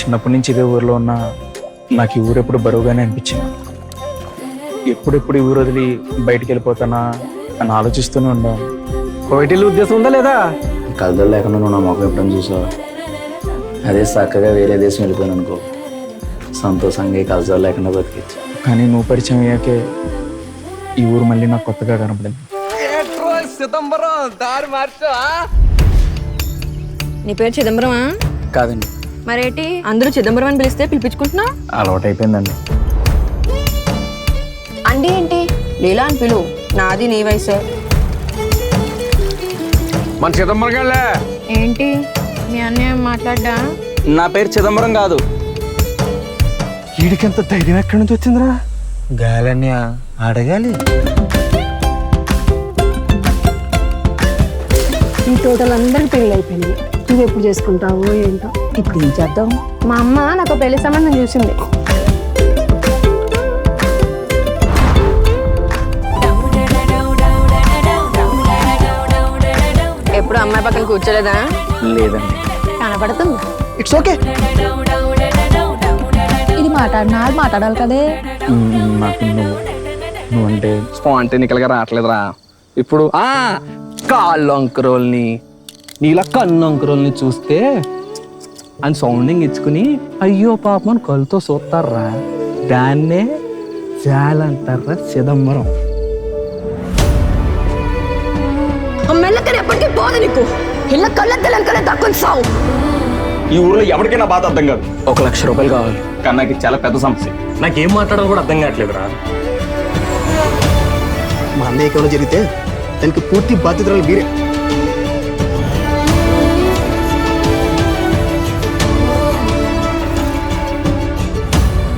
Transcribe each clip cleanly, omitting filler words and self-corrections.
చిన్నప్పటి నుంచి ఇదే ఊర్లో ఉన్న నాకు ఈ ఊరు ఎప్పుడు బరువుగానే అనిపించింది. ఎప్పుడెప్పుడు ఈ ఊరు వదిలి బయటికి వెళ్ళిపోతానా అని ఆలోచిస్తూనే ఉన్నాను. కోయిటీలు ఉద్దేశం ఉందా లేదా? కలదలు లేకుండా నువ్వు నా మొక్క ఎప్పుడని చూసావు? అదే చక్కగా వేరే దేశం వెళ్ళిపోయాను అనుకో, సంతోషంగా ఈ కలజాలు లేకుండా బతికిచ్చు. కానీ నువ్వు పరిచయం అయ్యాకే ఈ ఊరు మళ్ళీ నాకు కొత్తగా కనపడింది. నీ పేరు చిదంబరమా? కాదండి, మరేంటి అందరూ చిదంబరం అని పిలిస్తే పిలిపించుకుంటున్నా? అలవాటు అయిపోయిందండి. అండి ఏంటి లీలా అని పిలువు, నాది నీ వయసే. మన చిదంబరం గాళ్ళే. ఏంటి మీ అన్నయ్య మాట్లాడ్డా? నా పేరు చిదంబరం కాదు. వీడికి ఎంత ధైర్యం ఎక్కడి నుంచి వచ్చిందిరా? గాలన్య అడగాలి. ఈ టోటల్ అందరికి పెళ్ళి అయిపోయింది. నువ్వు ఎప్పుడు చేసుకుంటావు ఏంటో. ఇప్పుడు ఏం చేద్దాం? మా అమ్మ నాకు పెళ్లి సంబంధం చూసింది. ఎప్పుడు అమ్మాయి పక్కన కూర్చోలేదా? లేదండి. కనపడుతుంది. It's okay. ఇది మాట్లాడాలి కదే. నాకు నువ్వంటే స్పాంటేనికల్ గా రావట్లేదురా. ఇప్పుడు కాళ్ళు అంకురోల్ని నీలా కన్ను అంకురోల్ని చూస్తే అని సౌండింగ్ ఇచ్చుకుని అయ్యో పాపం అని కళ్ళతో చూస్తారా, దాన్నే జాలంటారా చిదంబరం. అమ్మాయిలకి ఎప్పటికీ పోదు నీకు. ఇళ్ళ కళ్ళెత్తలంకలే దక్కుని సావు. ఈ ఊర్లో ఎవరికైనా బాధ అర్థం కాదు. 1,00,000 రూపాయలు కావాలి. కానీ నాకు ఇది చాలా పెద్ద సమస్య. నాకేం మాట్లాడాలో కూడా అర్థం కావట్లేదురా. మా అన్నయ్యకి ఏమైనా జరిగితే దానికి పూర్తి బాధ్యతలు మీరే.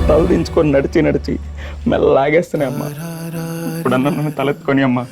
తల దించుకొని నడిచి నడిచి మెల్ల లాగేస్తున్నాయి అమ్మా. ఇప్పుడన్నా నన్ను తలెత్తుకొని అమ్మా.